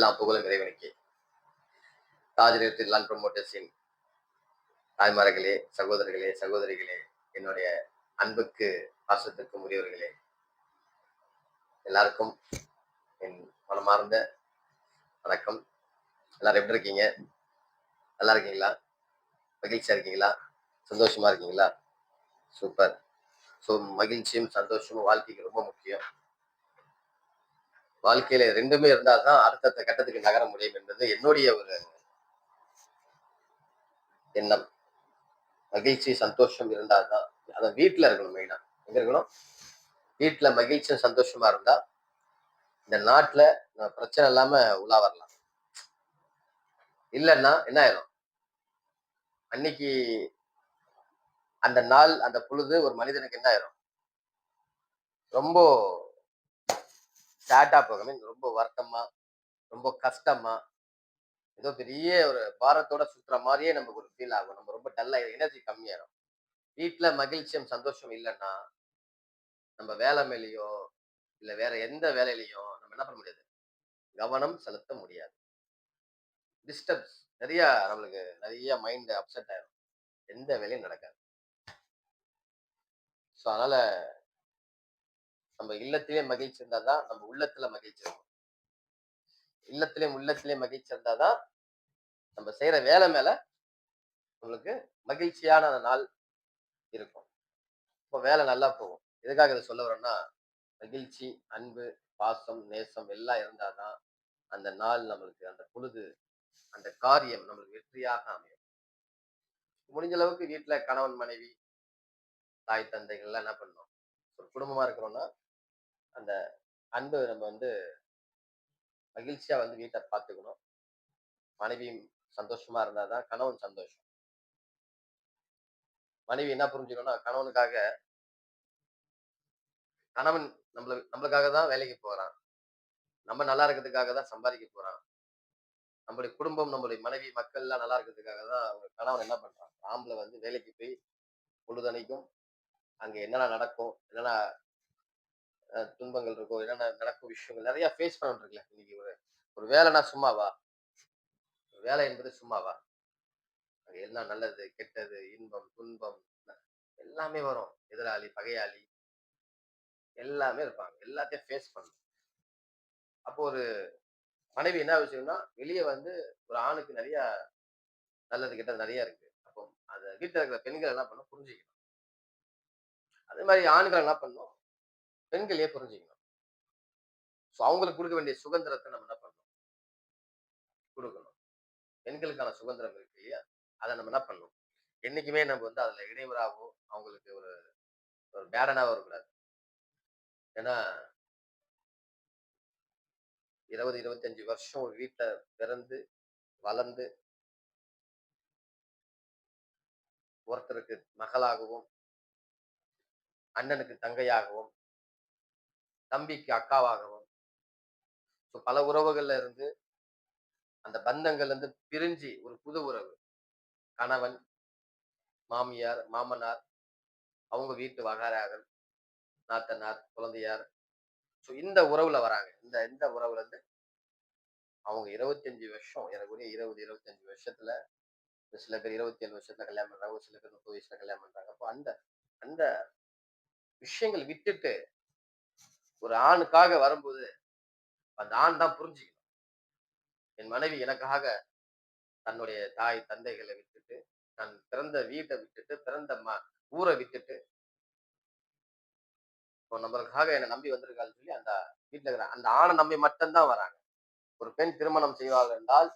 எல்லா புகழும் இறைவனுக்கே. தாஜ் லான் ப்ரமோட்டர்ஸின் தாய்மார்களே, சகோதரர்களே, சகோதரிகளே, என்னுடைய அன்புக்கு பாசத்துக்கு உரியவர்களே, எல்லாருக்கும் என் மனமார்ந்த வணக்கம். எல்லாரும் எப்படி இருக்கீங்க? நல்லா இருக்கீங்களா? மகிழ்ச்சியா இருக்கீங்களா? சந்தோஷமா இருக்கீங்களா? சூப்பர். ஸோ மகிழ்ச்சியும் சந்தோஷமும் வாழ்க்கைக்கு ரொம்ப முக்கியம். வாழ்க்கையில ரெண்டுமே இருந்தால்தான் அடுத்தடுத்த கட்டத்துக்கு நகர முடியும் என்பது என்னுடைய ஒரு எண்ணம். மகிழ்ச்சி சந்தோஷம் இருந்தால்தான், அதை வீட்டுல இருக்கணும். மெயினா எங்க இருக்கணும்? வீட்டுல மகிழ்ச்சியும் சந்தோஷமா இருந்தா இந்த நாட்டுல பிரச்சனை இல்லாம உலா வரலாம். இல்லைன்னா என்ன ஆயிரும்? அன்னைக்கு அந்த நாள், அந்த பொழுது ஒரு மனிதனுக்கு என்ன ஆயிரும்? ரொம்ப சேட்டா போகும். ரொம்ப வருத்தமா, ரொம்ப கஷ்டமா, ஏதோ பெரிய ஒரு பாரத்தோட சுத்துற மாதிரியே நமக்கு ஒரு ஃபீல் ஆகும். நம்ம ரொம்ப டல்லா, எனர்ஜி கம்மியாயிரும். வீட்டுல மகிழ்ச்சியும் சந்தோஷம் இல்லைன்னா நம்ம வேலை மேலேயோ இல்ல வேற எந்த வேலையிலையும் நம்ம என்ன பண்ண முடியாது, கவனம் செலுத்த முடியாது. டிஸ்டர்ப்ஸ் நிறைய, நம்மளுக்கு நிறைய மைண்ட் அப்செட் ஆயிரும். எந்த வேலையும் நடக்காது. ஸோ அதனால நம்ம இல்லத்திலே மகிழ்ச்சி இருந்தாதான் நம்ம உள்ளத்துல மகிழ்ச்சி இருக்கும். உள்ளத்திலே மகிழ்ச்சி இருந்தாதான் நம்ம செய்யற வேலை மேல உங்களுக்கு மகிழ்ச்சியான அந்த நாள் இருக்கும். இப்போ வேலை நல்லா போகும். எதுக்காக இதை சொல்ல வரோம்னா, மகிழ்ச்சி, அன்பு, பாசம், நேசம் எல்லாம் இருந்தாதான் அந்த நாள் நம்மளுக்கு, அந்த பொழுது, அந்த காரியம் நம்மளுக்கு வெற்றியாக அமையும். முடிஞ்ச அளவுக்கு வீட்டுல கணவன் மனைவி தாய் தந்தைகள் எல்லாம் என்ன பண்ணணும், ஒரு குடும்பமா இருக்கிறோம்னா அந்த அன்பு நம்ம மகிழ்ச்சியா வீட்டை பார்த்துக்கணும். மனைவியும் சந்தோஷமா இருந்தாதான் கணவன் சந்தோஷம். மனைவி என்ன புரிஞ்சுக்கணும்னா, கணவனுக்காக, கணவன் நம்மளுக்காக தான் வேலைக்கு போறான், நம்ம நல்லா இருக்கிறதுக்காக தான் சம்பாதிக்க போறான். நம்மளுடைய குடும்பம், நம்மளுடைய மனைவி மக்கள் எல்லாம் நல்லா இருக்கிறதுக்காக தான் அவங்க கணவன் என்ன பண்றான், ஆம்பளை வேலைக்கு போய் பொழுதனைக்கும் அங்க என்னென்ன நடக்கும், என்னென்ன துன்பங்கள் இருக்கும், என்னென்ன நடக்கும், விஷயங்கள் நிறைய ஃபேஸ் பண்ணிட்டு இருக்குல்ல. இன்னைக்கு ஒரு ஒரு வேலைன்னா சும்மாவா? வேலை என்பது சும்மாவா? அங்க எல்லாம் நல்லது கெட்டது, இன்பம் துன்பம் எல்லாமே வரும். எதிராளி பகையாளி எல்லாமே இருப்பாங்க. எல்லாத்தையும் ஃபேஸ் பண்ணணும். அப்போ ஒரு மனைவி என்ன விஷயம்னா, வெளியே ஒரு ஆணுக்கு நிறைய நல்லது கெட்டது நிறைய இருக்கு. அப்போ அந்த வீட்டுல இருக்கிற பெண்கள் என்ன பண்ணணும், புரிஞ்சுக்கணும். அதே மாதிரி ஆண்கள் என்ன பண்ணணும், பெண்களையே புரிஞ்சுக்கணும். ஸோ அவங்களுக்கு கொடுக்க வேண்டிய சுதந்திரத்தை நம்ம என்ன பண்ணணும், கொடுக்கணும். பெண்களுக்கான சுதந்திரம் இருக்கு இல்லையா, அதை நம்ம என்ன பண்ணணும், என்னைக்குமே நம்ம அதுல இடைவராகவோ அவங்களுக்கு ஒரு ஒரு பேடனாவோ இருக்கக்கூடாது. ஏன்னா 20-25 வருஷம் ஒரு வீட்டுல பிறந்து வளர்ந்து ஒருத்தருக்கு மகளாகவும், அண்ணனுக்கு தங்கையாகவும், தம்பிக்கு அக்காவாகவும், பல உறவுகள்ல இருந்து அந்த பந்தங்கள்ல இருந்து பிரிஞ்சு ஒரு புது உறவு, கணவன், மாமியார், மாமனார், அவங்க வீட்டு வகாரார்கள், நாத்தனார், குழந்தையார், இந்த உறவுல வராங்க. இந்த இந்த உறவுல இருந்து அவங்க 25 வருஷம், எனக்கு 20-25 வருஷத்துல, சில பேர் 27 வருஷத்துல கல்யாணம் பண்றாங்க, சில பேர் 30 வயசுல கல்யாணம் பண்றாங்க. அப்போ அந்த அந்த விஷயங்கள் விட்டுட்டு ஒரு ஆணுக்காக வரும்போது அந்த ஆண் தான் புரிஞ்சுக்கணும். என் மனைவி எனக்காக தன்னுடைய தாய் தந்தைகளை விட்டுட்டு, தன் பிறந்த வீட்டை விட்டுட்டு, பிறந்த ஊரை விட்டுட்டு, இப்போ நம்மளுக்காக என்னை நம்பி வந்திருக்கான்னு சொல்லி அந்த வீட்டுல இருக்கிற அந்த ஆணை நம்பி மட்டும்தான் வராங்க. ஒரு பெண் திருமணம் செய்வார்கள் என்றால்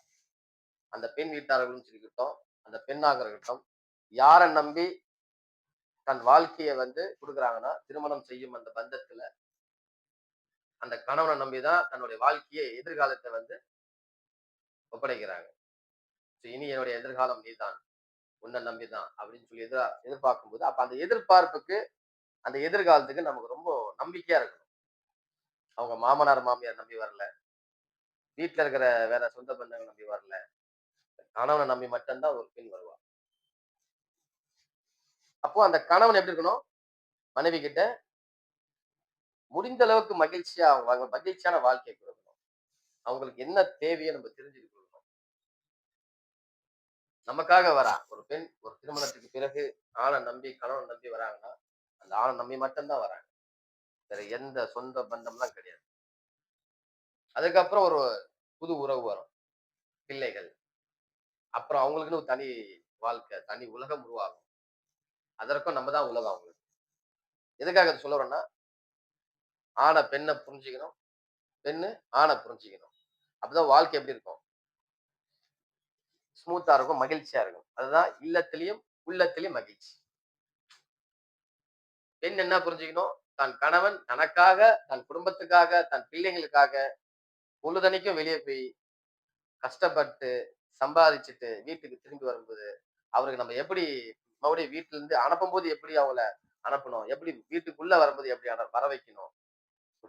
அந்த பெண் வீட்டார்களும் இருக்கட்டும், அந்த பெண்ணாக இருக்கட்டும், யாரை நம்பி தன் வாழ்க்கையை கொடுக்குறாங்கன்னா, திருமணம் செய்யும் அந்த பந்தத்துல அந்த கணவனை நம்பிதான் தன்னுடைய வாழ்க்கையை, எதிர்காலத்தை ஒப்படைக்கிறாங்க. இனி என்னுடைய எதிர்காலம் நீதான், உன்னை நம்பிதான் அப்படின்னு சொல்லி எதிர்பார்க்கும் போது, அப்ப அந்த எதிர்பார்ப்புக்கு, அந்த எதிர்காலத்துக்கு நமக்கு ரொம்ப நம்பிக்கையா இருக்கணும். அவங்க மாமனார் மாமியார் நம்பி வரல, வீட்டுல இருக்கிற வேற சொந்த பந்தங்கள் நம்பி வரல, கணவனை நம்பி மட்டும்தான் ஒரு பெண் வருவா. அப்போ அந்த கணவன் எப்படி இருக்கணும், மனைவி கிட்ட முடிந்த அளவுக்கு மகிழ்ச்சியான வாழ்க்கை கொடுக்கணும். அவங்களுக்கு என்ன தேவையோ நம்ம தெரிஞ்சுட்டு கொடுக்கணும். நமக்காக வரா ஒரு பெண் ஒரு திருமணத்துக்கு பிறகு ஆணை நம்பி கணவன் நம்பி வராங்கன்னா, அந்த ஆணை நம்பி மட்டும்தான் வராங்க. வேற எந்த சொந்த பந்தம்லாம் கிடையாது. அதுக்கப்புறம் ஒரு புது உறவு வரும். பிள்ளைகள். அப்புறம் அவங்களுக்குன்னு ஒரு தனி வாழ்க்கை, தனி உலகம் உருவாகும். அதற்கும் நம்ம தான் உலகம் அவங்களுக்கு. எதுக்காக இத சொல்ல வரேன்னா, ஆண பெண்ண புரிஞ்சுக்கணும். பெண்ணு ஆண புரிஞ்சுக்கணும். அப்பதான் வாழ்க்கை எப்படி இருக்கும்? ஸ்மூத்தா இருக்கும், மகிழ்ச்சியா இருக்கும். அதுதான் இல்லத்திலயும், உள்ளத்திலயும் மகிழ்ச்சி. பெண் என்ன புரிஞ்சுக்கணும்? தன் கணவன் தனக்காக, தன் குடும்பத்துக்காக, தன் பிள்ளைங்களுக்காக பொழுதன்னைக்கும் வெளிய போய் கஷ்டப்பட்டு, சம்பாதிச்சுட்டு வீட்டுக்கு திரும்பி வரும்போது, அவருக்கு நம்ம எப்படி மறுபடியும் வீட்ல இருந்து அனுப்பும்போது எப்படி அவங்கள அனுப்பணும்? எப்படி வீட்டுக்குள்ள வரும்போது எப்படி வர வைக்கணும்?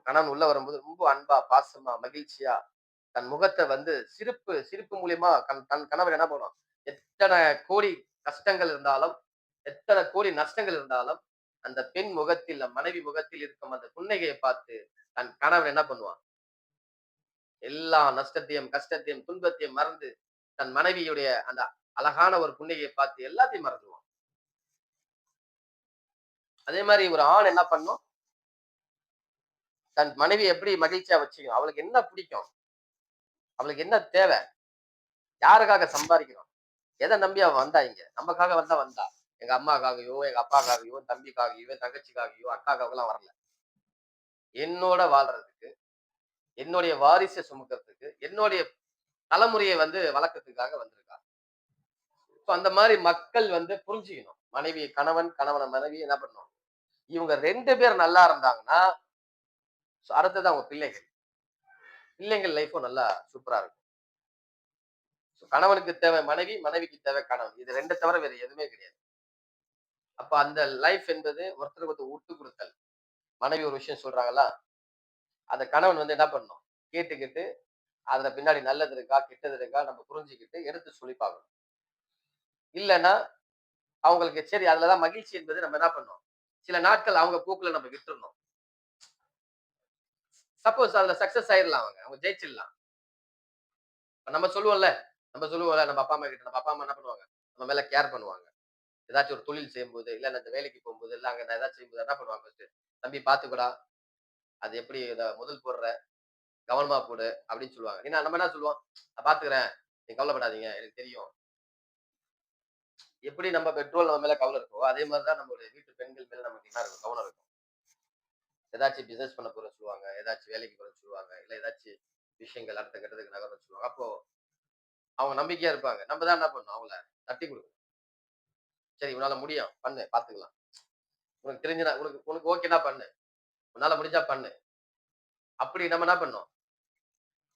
கணவன் உள்ள வரும்போது ரொம்ப அன்பா, பாசமா, மகிழ்ச்சியா தன் முகத்த வந்து சிரிப்பு சிரிப்பு மூலியமா தன் கணவர் என்ன பண்ணும்? எத்தன கோடி கஷ்டங்கள் இருந்தாலும், எத்தன கோடி நஷ்டங்கள் இருந்தாலும், அந்த பெண் முகத்தில், மனைவி முகத்தில் இருக்கும் அந்த புன்னகையை பார்த்து, தன் கணவன் என்ன பண்ணுவான்? எல்லா நஷ்டத்தையும், கஷ்டத்தையும், துன்பத்தையும் மறந்து, தன் மனைவியுடைய அந்த அழகான ஒரு புன்னகையை பார்த்து எல்லாத்தையும் மறந்துருவான். அதே மாரி ஒரு ஆண் என்ன பண்ணணும்? தன் மனைவிய எப்படி மகிழ்ச்சியா வச்சுக்கணும்? அவளுக்கு என்ன பிடிக்கும்? அவளுக்கு என்ன தேவ? யாருக்காக சம்பாரிக்கிறோம்? எத நம்பி அவ வந்தா இங்க? நமக்காக வந்தா. எங்க அம்மாக்காகவோ, எங்க அப்பாக்காகவோ, தம்பிக்காகவோ, தங்கச்சிக்காகவோ, அக்காக்காகலாம் வரல. என்னோட வாழ்றதுக்கு, என்னுடைய வாரிச சுமக்கிறதுக்கு, என்னுடைய தலைமுறைய வந்து வளர்க்கறதுக்காக வந்திருக்கா. சோ அந்த மாரி மக்கள் வந்து புரிஞ்சுக்கணும். மனைவி கணவன், கணவன மனைவி என்ன பண்ணணும்? இவங்க 2 பேர் நல்லா இருந்தாங்கன்னா, அடுத்தது அவங்க பிள்ளைகள். பிள்ளைங்கள் லைஃப்பும் நல்லா சூப்பரா இருக்கும். கணவனுக்கு தேவை மனைவி, மனைவிக்கு தேவை கணவன். இது 2 தவிர வேற எதுவுமே கிடையாது. அப்ப அந்த லைஃப் என்பது ஒருத்தருக்கு ஒருத்தர் விட்டு குடுத்தல். மனைவி ஒரு விஷயம் சொல்றாங்களா, அந்த கணவன் வந்து என்ன பண்ணணும்? கேட்டுக்கிட்டு, அதுல பின்னாடி நல்லது இருக்கா, கெட்டது இருக்கா நம்ம புரிஞ்சுக்கிட்டு எடுத்து சொல்லி பார்க்கணும். இல்லன்னா, அவங்களுக்கு சரி அதுலதான் மகிழ்ச்சி என்பது நம்ம என்ன பண்ணணும்? சில நாட்கள் அவங்க போக்குல நம்ம விட்டுறணும். சப்போஸ் அதுல சக்சஸ் ஆயிரலாம் அவங்க. அவங்க ஜெயிச்சிடலாம். நம்ம சொல்லுவோம்ல, நம்ம அப்பா, அம்மா கிட்ட நம்ம அப்பா, அம்மா என்ன பண்ணுவாங்க? நம்ம மேல கேர் பண்ணுவாங்க. ஏதாச்சும் ஒரு தொழில் செய்யும்போது, இல்ல இந்த வேலைக்கு போகும்போது, இல்ல அங்க நான் ஏதாச்சும் செய்யும்போது என்ன பண்ணுவாங்க ஃபர்ஸ்ட்டு? "தம்பி பார்த்துக்கோடா. அது எப்படி முதல் போடுற, கவனமா போடு" அப்படின்னு சொல்லுவாங்க. ஏன்னா நம்ம என்ன சொல்லுவோம்? "நான் பார்த்துக்கிறேன். நீங்க கவலைப்படாதீங்க. எனக்கு தெரியும்." எப்படி நம்ம பெற்றோர் நம்ம மேல கவலை இருக்கோ, அதே மாரி தான் நம்மளுடைய வீட்டு பெண்கள் மேல நமக்கு என்ன இருக்கும்? கவனம் இருக்கும். ஏதாச்சும் பிசினஸ் பண்ண போறேன்னு சொல்லுவாங்க. ஏதாச்சும் வேலைக்கு போறேன்னு சொல்லுவாங்க. இல்ல ஏதாச்சும் விஷயங்கள் அடுத்த கட்டத்துக்கு நகரும்னு சொல்லுவாங்க. அப்போ அவங்க நம்பிக்கையா இருப்பாங்க. நம்ம தான் என்ன பண்ணணும்? அவங்கள தட்டி குடுக்கணும். "சரி உன்னால முடியும். பண்ணு. பார்த்துக்கலாம். உனக்கு தெரிஞ்சுனா உனக்கு உனக்கு ஓகேன்னா பண்ணு. உன்னால முடிஞ்சா பண்ணு." அப்படி நம்ம என்ன பண்ணணும்?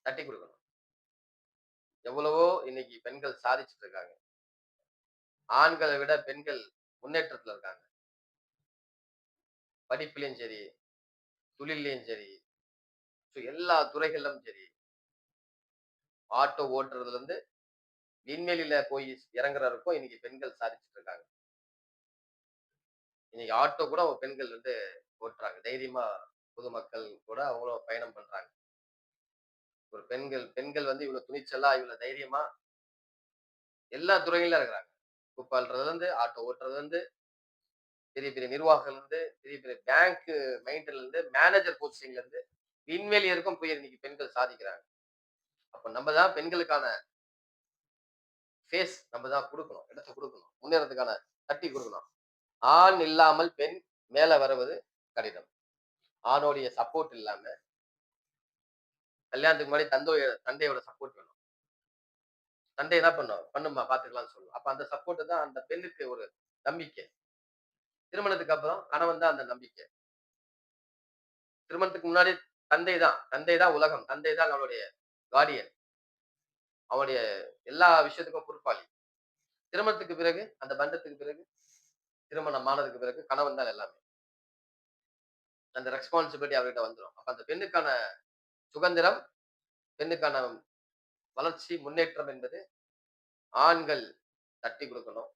தட்டி குடுக்கணும். எவ்வளவோ இன்னைக்கு பெண்கள் சாதிச்சுட்டு இருக்காங்க. ஆண்களை விட பெண்கள் முன்னேற்றத்துல இருக்காங்க. படிப்பிலயும் சரி, தொழில்லயும் சரி, எல்லா துறைகளிலும் சரி. ஆட்டோ ஓட்டுறதுல இருந்து விண்வெளியில போய் இறங்குற வரைக்கும் இன்னைக்கு பெண்கள் சாதிச்சுட்டு இருக்காங்க. இன்னைக்கு ஆட்டோ கூட பெண்கள் வந்து ஓட்டுறாங்க. தைரியமா பொதுமக்கள் கூட அவங்களும் பயணம் பண்றாங்க. ஒரு பெண்கள் பெண்கள் வந்து இவ்வளவு துணிச்சலா, இவ்வளவு தைரியமா எல்லா துறையிலும் இருக்கிறாங்க. குப்பை அள்ளுறதுல இருந்து, ஆட்டோ ஓட்டுறதுல இருந்து, பெரிய பெரிய நிர்வாகத்துல இருந்து, பெரிய பெரிய பேங்க் மெயின்டென்ல இருந்து, மேனேஜர் போஸ்டிங்ல இருந்து, விண்வெளி வரைக்கும் போய் இன்னைக்கு பெண்கள் சாதிக்கிறாங்க. அப்ப நம்ம தான் பெண்களுக்கான ஃபேஸ் நம்ம தான் குடுக்கணும். இடத்த குடுக்கணும். முன்னேறதுக்கான தட்டி குடுக்கணும். ஆண் இல்லாமல் பெண் மேல வருவது கடினம். ஆணோடைய சப்போர்ட் இல்லாம, கல்யாணத்துக்கு முன்னாடி தந்தையோட சப்போர்ட் வேணும். தந்தை என்ன பண்ணும்? "பண்ணும்மா பார்த்துக்கலாம்ன்னு" சொல்லும். அப்ப அந்த சப்போர்ட் தான் அந்த பெண்ணுக்கு ஒரு நம்பிக்கை. திருமணத்துக்கு அப்புறம் கணவன் தான் அந்த நம்பிக்கை. திருமணத்துக்கு முன்னாடி தந்தை தான் உலகம். தந்தை தான் நம்மளுடைய கார்டியன். அவனுடைய எல்லா விஷயத்துக்கும் பொறுப்பாளி. திருமணத்துக்கு பிறகு, அந்த பந்தத்துக்கு பிறகு, திருமணம் ஆனதுக்கு பிறகு கணவன் தான் எல்லாமே. அந்த ரெஸ்பான்சிபிலிட்டி அவர்கிட்ட வந்துரும். அப்ப அந்த பெண்ணுக்கான சுதந்திரம், பெண்ணுக்கான வளர்ச்சி, முன்னேற்றம் என்பது ஆண்கள் தட்டி குடுக்கணும்.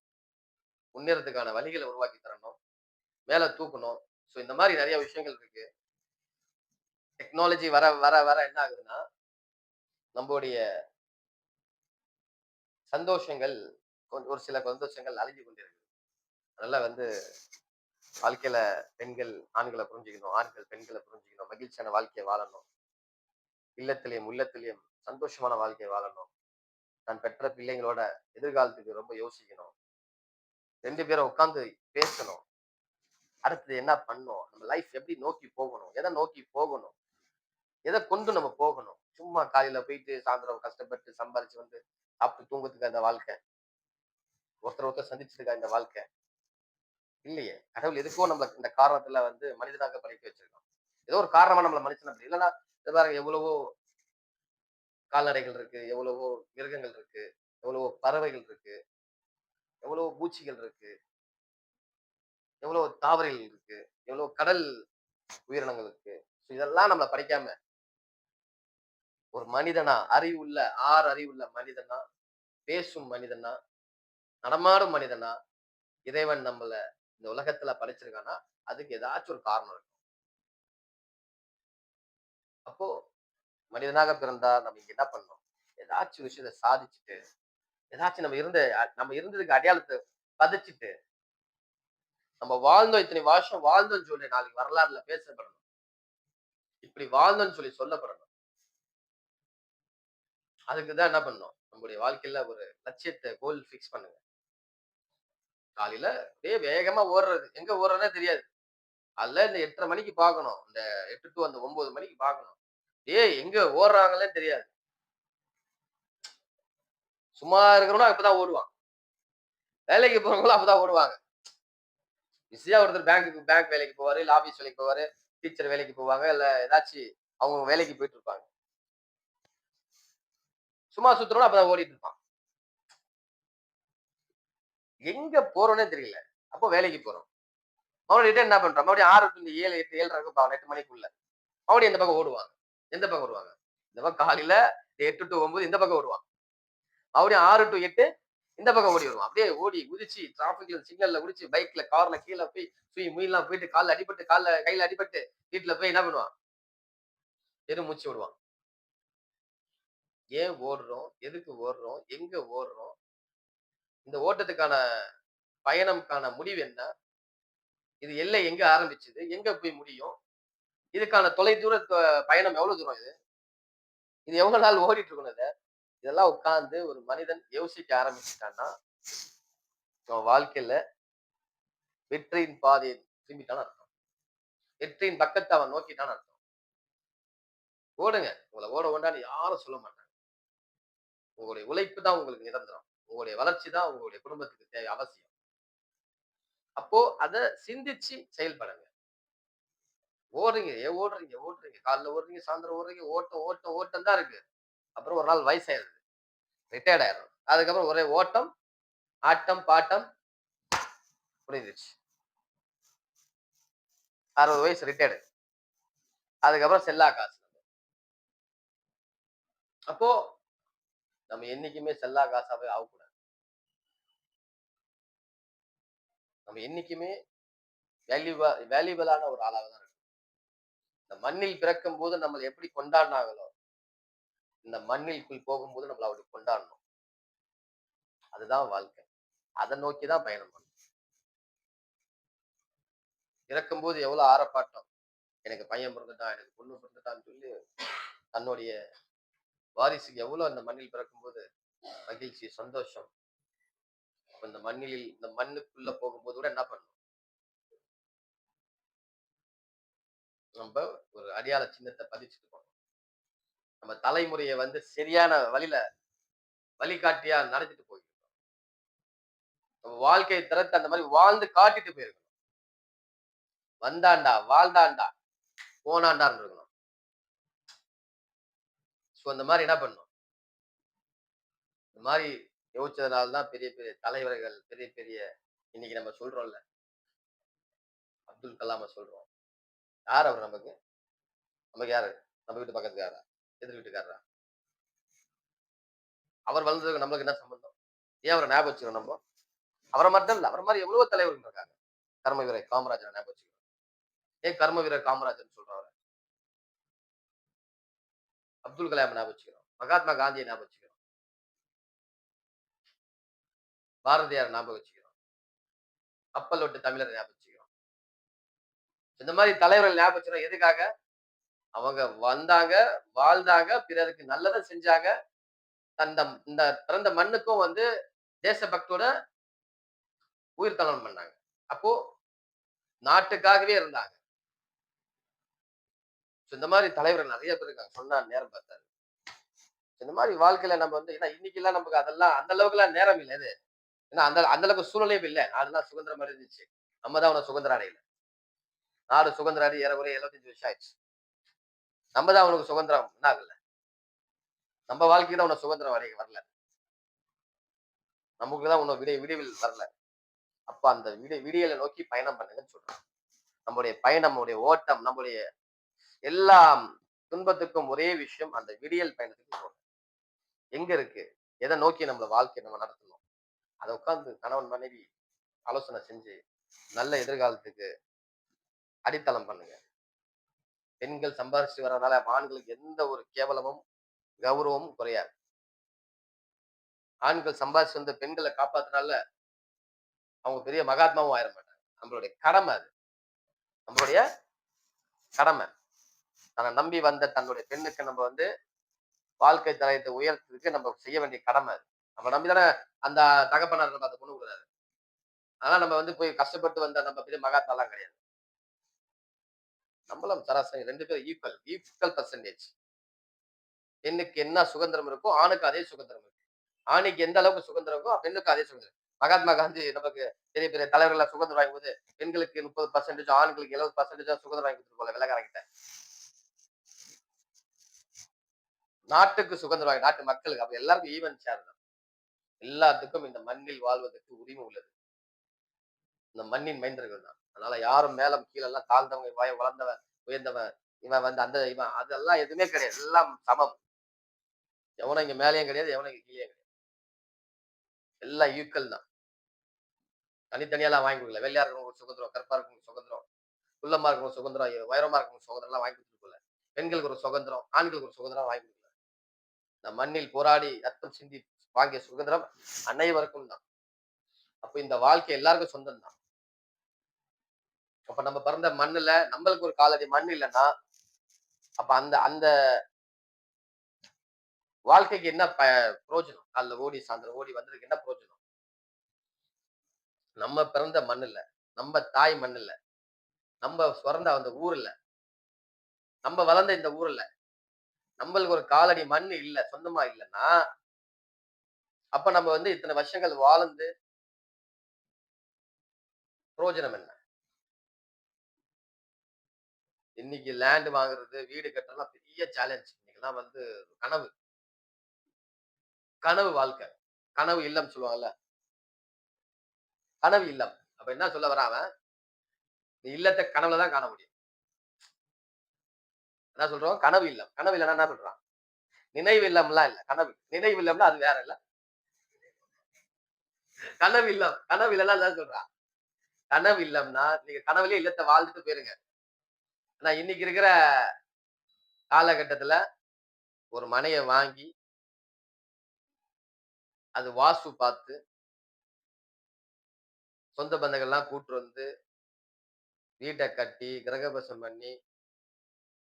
முன்னேறதுக்கான வழிகள உருவாக்கி தரணும். மேல தூக்கணும். சோ இந்த மாரி நெறைய விஷயங்கள் இருக்கு. டெக்னாலஜி வர வர வர என்ன ஆகுதுன்னா, நம்முடைய சந்தோஷங்கள் ஒரு சில சந்தோஷங்கள் அழிஞ்சு கொண்டிருக்கு. அதனால வந்து வாழ்க்கையில பெண்கள் ஆண்களை புரிஞ்சுக்கணும், ஆண்கள் பெண்களை புரிஞ்சுக்கணும், மகிழ்ச்சியான வாழ்க்கையை வாழணும், இல்லத்திலையும் உள்ளத்திலையும் சந்தோஷமான வாழ்க்கையை வாழணும். நான் பெற்ற பிள்ளைங்களோட எதிர்காலத்துக்கு ரொம்ப யோசிக்கணும். 2 பேரும் உட்கார்ந்து பேசணும். அடுத்தது என்ன பண்ணணும், நம்ம லைஃப் எப்படி நோக்கி போகணும், எதை நோக்கி போகணும், எதை கொண்டு நம்ம போகணும். சும்மா காலையில போயிட்டு சாயந்தரம் கஷ்டப்பட்டு சம்பாரிச்சு வந்து சாப்பிட்டு தூங்குறதுக்கு அந்த வாழ்க்கை, ஒருத்தர் சந்திச்சதுக்கா இந்த வாழ்க்கை இல்லையே. கடவுள் எதுக்கோ நம்ம இந்த காரணத்துல வந்து மனிதனாக படைக்க வச்சிருக்கோம். ஏதோ ஒரு காரணமா நம்மள மனுஷன் அப்படி இல்லைன்னா, இத பாருங்க எவ்வளவோ கால்நடைகள் இருக்கு, எவ்வளவோ மிருகங்கள் இருக்கு, எவ்வளவோ பறவைகள் இருக்கு, எவ்வளவோ பூச்சிகள் இருக்கு, எவ்வளவோ தாவரைகள் இருக்கு, எவ்வளவோ கடல் உயிரினங்கள் இருக்கு. இதெல்லாம் நம்மள படைக்காம ஒரு மனிதனா, அறிவுள்ள அறிவுள்ள மனிதனா, பேசும் மனிதனா, நடமாடும் மனிதனா, இறைவன் நம்மள இந்த உலகத்துல படைச்சிருக்கான்னா, அதுக்கு ஏதாச்சும் ஒரு காரணம் இருக்கு. அப்போ மனிதனாக பிறந்தா நம்ம இங்க என்ன பண்ணணும்? ஏதாச்சும் விஷயத்த சாதிச்சுட்டு, ஏதாச்சும் நம்ம இருந்ததுக்கு அடையாளத்த பதிச்சுட்டு, நம்ம வாழ்ந்தோம் இத்தனை வருஷம் வாழ்ந்தோம்ன்னு சொல்லி நாளைக்கு வரலாறுல பேசப்படணும். இப்படி வாழ்ந்தோம்ன்னு சொல்லி சொல்லப்படணும். அதுக்கு தான் என்ன பண்ணணும்? நம்முடைய வாழ்க்கையில ஒரு லட்சியத்த கோல் ஃபிக்ஸ் பண்ணுங்க. காலையில அப்படியே வேகமா ஓடுறது. எங்க ஓடுறதுன்னே தெரியாது. அதுல இந்த 8:30 மணிக்கு பார்க்கணும். இந்த 8 டூ அந்த 9 மணிக்கு பார்க்கணும். எங்க ஓடுறாங்களே தெரியாது. சும்மா இருக்கிறவனும் அப்பதான் ஓடுவான். வேலைக்கு போறவங்களும் அப்பதான் ஓடுவாங்க. பிஸியா ஒருத்தர் பேங்க் வேலைக்கு போவாரு, இல்ல ஆபீஸ் வேலைக்கு போவாரு, டீச்சர் வேலைக்கு போவாங்க, இல்ல ஏதாச்சும் அவங்க வேலைக்கு போயிட்டு இருப்பாங்க. சும்மா சுத்துறவனும் அப்பதான் ஓடிட்டு இருப்பான். எங்க போறோம்னே தெரியல. அப்போ வேலைக்கு போறோம். மறுபடியும் ரிட்டர்ன் என்ன பண்றோம்? மறுபடியும் 6 டூ 7, 8, 7:30 இருக்கும் 8 மணிக்குள்ள. மறுபடியும் எந்த பக்கம் ஓடுவாங்க? எந்த பக்கம் ஓடுவாங்க? இந்த பக்கம் காலையில 8 டூ 9 இந்த பக்கம் ஓடுவான். மறுபடியும் 6 டூ 8 இந்த பக்கம் ஓடி வருவான். அப்படியே ஓடி குதிச்சு டிராபிக்ல சிக்னல்ல குதிச்சு பைக்ல கார்ல கீழ போய் முயல்லாம் போயிட்டு கையில அடிபட்டு வீட்டுல போய் என்ன பண்ணுவான்? பெரும் மூச்சு விடுவான். ஏன் ஓடுறோம்? எதுக்கு ஓடுறோம்? எங்க ஓடுறோம்? இந்த ஓட்டத்துக்கான பயணம்க்கான முடிவு என்ன? இது எல்லை எங்க ஆரம்பிச்சது? எங்க போய் முடியும்? இதுக்கான தொலைதூர பயணம் எவ்வளவு தூரம் இது? இது எவ்வளவு நாள் ஓடிட்டு இருக்கணும் இத? இதெல்லாம் உட்கார்ந்து ஒரு மனிதன் யோசிக்க ஆரம்பிச்சுட்டான்னா, அவன் வாழ்க்கையில வெற்றியின் பாதையை திரும்பிட்டான்னு அர்த்தம். வெற்றியின் பக்கத்த அவன் நோக்கிட்டான்னு அர்த்தம். ஓடுங்க. உங்கள ஓட வேண்டாம்ன்னு யாரும் சொல்ல மாட்டாங்க. உங்களுடைய உழைப்பு தான் உங்களுக்கு நிரந்தரம். உங்களுடைய வளர்ச்சி தான் உங்களுடைய குடும்பத்துக்கு அவசியம். அப்போ அத சிந்திச்சு செயல்படுங்க. ஓடுறீங்க. ஏன் ஓடுறீங்க? ஓடுறீங்க. காலைல ஓடுறீங்க, சாயந்தரம் ஓடுறீங்க. ஓட்டம், ஓட்டம், ஓட்டம் தான் இருக்கு. அப்புறம் ஒரு நாள் வயசாயிருது. ரிட்டயர்ட் ஆயிடுறோம். அதுக்கப்புறம் ஒரே ஓட்டம், ஆட்டம், பாட்டம் முடிஞ்சிருச்சு. 60 வயசு ரிட்டயர்டு. அதுக்கப்புறம் செல்லா காசு. அப்போ நம்ம என்னைக்குமே செல்லா காசாவே ஆகக்கூடாது. நம்ம என்னைக்குமே வேல்யூபிளான ஒரு ஆளாக தான் இருக்கணும். இந்த மண்ணில் பிறக்கும்போது நம்மள எப்படி கொண்டாடினாங்களோ, இந்த மண்ணிற்குள் போகும்போது நம்மள அப்படி கொண்டாடணும். அதுதான் வாழ்க்கை. அத நோக்கி தான் பயணம் பண்ணணும். பிறக்கும்போது எவ்வளவு ஆரப்பாட்டம். எனக்கு பையன் பிறந்துட்டான், எனக்கு பொண்ணு பிறந்துட்டான்னு சொல்லி தன்னுடைய வாரிசுக்கு எவ்வளவு அந்த மண்ணில் பிறக்கும்போது மகிழ்ச்சி, சந்தோஷம். இந்த மண்ணுக்குள்ள போகும்போது கூட என்ன பண்ணணும்? நம்ம ஒரு அடையாள சின்னத்த பதிச்சுட்டு போணும். நம்ம தலைமுறைய வந்து சரியான வழிகாட்டியா நடத்திட்டு போயிடும். நம்ம வாழ்க்கை தரத்த அந்த மாதிரி வாழ்ந்து காட்டிட்டு போயிருக்கணும். வந்தான்டா, வாழ்ந்தான்டா, போனான்டான்னு இருக்கணும். சோ அந்த மாதிரி என்ன பண்ணணும்? இந்த மாதிரி யோசிச்சதுனால தான் பெரிய பெரிய தலைவர்கள், பெரிய பெரிய இன்னைக்கு நம்ம சொல்றோம்ல, அப்துல் கலாம சொல்றோம். யார் அவர் நமக்கு? நமக்கு யாரு? நம்ம வீட்டு பக்கத்துக்காரரா? எதிர் வீட்டுக்காரரா? அவர் வளர்ந்ததுக்கு நம்மளுக்கு என்ன சம்பந்தம்? ஏன் அவரை ஞாபகம் வச்சுக்கணும் நம்ம? அவரை மட்டும் இல்ல, அவரை மாதிரி எவ்வளவோ தலைவர்கள் இருக்காங்க. கர்ம வீரர் காமராஜரை ஞாபகம் வச்சுக்கணும். ஏன் கர்ம வீரர் காமராஜர்ன்னு சொல்றோம் அவரை? அப்துல் கலாம் ஞாபகம் வச்சுக்கிறோம். மகாத்மா காந்தியை ஞாபகம் வச்சுக்கிறோம். பாரதியார் ஞாபகம் வச்சுக்கிறோம். கப்பல் விட்டு தமிழர் ஞாபகம் வச்சுக்கிறோம். இந்த மாதிரி தலைவர்கள் ஞாபகம் வச்சுக்கிறோம். எதுக்காக? அவங்க வந்தாங்க, வாழ்ந்தாங்க, பிறருக்கு நல்லத செஞ்சாங்க. அந்த இந்த பிறந்த மண்ணுக்கும் வந்து தேசபக்தியோட உயிர் தளம் பண்ணாங்க. அப்போ நாட்டுக்காகவே இருந்தாங்க. இந்த மாதிரி தலைவர்கள் நெறைய பேர் இருக்காங்க. சொன்னா நேரம் பத்தாது. இந்த மாதிரி வாழ்க்கையில நம்ம வந்து ஏன்னா இன்னைக்கெல்லாம் நமக்கு அதெல்லாம் அந்த அளவுக்குலாம் நேரம் இல்ல இது. ஏன்னா அந்த அந்த அளவுக்கு சூழ்நிலையும் இல்ல. நாடெல்லாம் சுதந்திரம் அடைஞ்சுச்சு. நம்ம தான் இன்னும் சுதந்திரம் அடையல. நாடு சுதந்திரம் அடைய ஏறக்குறைய 75 வருஷம் ஆயிடுச்சு. நம்ம தான் அவனுக்கு சுதந்திரம் என்ன ஆகல. நம்ம வாழ்க்கைக்கு தான் இன்னும் சுதந்திரம் வரல. நமக்கு தான் இன்னும் விடிவில் வரல. அப்ப அந்த விடியலை நோக்கி பயணம் பண்ணுங்கன்னு சொல்றேன். நம்முடைய பயணம், நம்முடைய ஓட்டம், நம்முடைய எல்லா துன்பத்துக்கும் ஒரே விஷயம் அந்த விடியல் பயணத்துக்கு போகணும். எங்க இருக்கு? எதை நோக்கி நம்மள வாழ்க்கைய நம்ம நடத்தணும்? அத உட்கார்ந்து கணவன், மனைவி ஆலோசனை செஞ்சு, நல்ல எதிர்காலத்துக்கு அடித்தளம் பண்ணுங்க. பெண்கள் சம்பாரிச்சுட்டு வர்றதுனால ஆண்களுக்கு எந்த ஒரு கேவலமும், கௌரவமும் குறையாது. ஆண்கள் சம்பாரிச்சு வந்து பெண்கள காப்பாத்துனால அவங்க பெரிய மகாத்மாவும் ஆயிர மாட்டாங்க. நம்மளுடைய கடமை அது. நம்மளுடைய கடமை. தன்னை நம்பி வந்த தன்னுடைய பெண்ணுக்கு நம்ம வந்து வாழ்க்கை தரத்தை உயர்த்துறதுக்கு நம்ம செய்ய வேண்டிய கடமை அது. நம்ம நம்பி தானே அந்த தகப்பனார் நம்ம அந்த பொண்ணு கொடுக்குறாரு. அதனால நம்ம வந்து போய் கஷ்டப்பட்டு வந்த நம்ம பெரிய மகாத்மாலாம் கிடையாது. நம்மளும் சராசரி 2 பேரும் ஈக்குவல் பெர்சன்டேஜ். பெண்ணுக்கு என்ன சுதந்திரம் இருக்கோ, ஆணுக்கு அதே சுதந்திரம் இருக்கு. ஆணுக்கு எந்த அளவுக்கு சுதந்திரம் இருக்கோ, பெண்ணுக்கு அதே சுதந்திரம். மகாத்மா காந்தி நமக்கு பெரிய பெரிய தலைவர்கள் சுதந்திரம் வாங்கும்போது, பெண்களுக்கு 30% ஆண்களுக்கு 70% சுதந்திரம் வாங்கி கொடுத்துட்டு போல வெள்ளக்காரங்கிட்ட. நாட்டுக்கு சுதந்திரம் வாங்கி நாட்டு மக்களுக்கு அப்ப எல்லாருக்கும் ஈவன் ஷேர் தான். எல்லாத்துக்கும் இந்த மண்ணில் வாழ்வதற்கு உரிமை உள்ளது. இந்த மண்ணின் மைந்தர்கள் தான். அதனால யாரும் மேல கீழ எல்லாம் தாழ்ந்தவங்க, வளர்ந்தவன், உயர்ந்தவன், இவன் வந்து அந்த இவன் அதெல்லாம் எதுவுமே கிடையாது. எல்லாம் சமம். எவனும் இங்க மேலேயும் கிடையாது, எவனும் இங்க கீழேயும் கிடையாது. எல்லாம் ஈக்குவல் தான். தனித்தனியாலாம் வாங்கி கொடுக்கல. வெள்ளையா இருக்கவங்களுக்கு சுதந்திரம், கருப்பா இருக்கவங்களுக்கு சுதந்திரம், குள்ளமா இருக்கவங்களுக்கு சுதந்திரம், உயரமா இருக்கவங்களுக்கு சுதந்திரம் எல்லாம் வாங்கி கொடுத்துட்டு போல. பெண்களுக்கு ஒரு சுதந்திரம், ஆண்களுக்கு ஒரு சுதந்திரம் வாங்கி கொடுக்கல. இந்த மண்ணில் போராடி ரத்தம் சிந்தி வாங்கிய சுதந்திரம் அனைவருக்கும் தான். அப்ப இந்த வாழ்க்கை எல்லாருக்கும் சொந்தம் தான். அப்ப நம்ம பிறந்த மண்ணுல நம்மளுக்கு ஒரு காலடி மண் இல்லைன்னா அப்ப அந்த அந்த வாழ்க்கைக்கு என்ன பிரயோஜனம்? காலைல ஓடி சாயந்தரம் ஓடி வந்ததுக்கு என்ன பிரயோஜனம்? நம்ம பிறந்த மண்ணுல, நம்ம தாய் மண்ணுல, நம்ம சொறந்த அந்த ஊர்ல, நம்ம வளர்ந்த இந்த ஊர்ல, நம்மளுக்கு ஒரு காலடி மண் இல்ல, சொந்தமா இல்லன்னா, அப்ப நம்ம வந்து இத்தனை வருஷங்கள் வாழ்ந்து பிரயோஜனம் என்ன? இன்னைக்கு லேண்ட் வாங்குறது, வீடு கட்டுறதுலாம் பெரிய சேலஞ்ச். இன்னைக்கெல்லாம் வந்து கனவு, கனவு வாழ்க்கை. கனவு இல்லம் சொல்லுவாங்கல்ல. கனவு இல்லம். அப்ப என்ன சொல்ல வரான் அவன்? நீ இல்லத்த கனவுல தான் காண முடியும். என்ன சொல்றோம்? கனவு இல்லம். கனவு இல்லன்னா என்ன சொல்றான்? நினைவு இல்லம்லாம் இல்ல. கனவு. நினைவு இல்லம்னா அது வேற இல்ல. கனவு இல்லம். கனவு இல்லன்னா அதான் சொல்றான். கனவு இல்லம்னா, நீங்க கனவுலயே இல்லத்த வாழ்ந்துட்டு போயிருங்க. ஆனா இன்னைக்கு இருக்கிற காலகட்டத்துல ஒரு மனைய வாங்கி, அது வாஸ்து பார்த்து, சொந்த பந்தங்கள்லாம் கூட்டு வந்து, வீட்ட கட்டி, கிரகபிரவேசம் பண்ணி,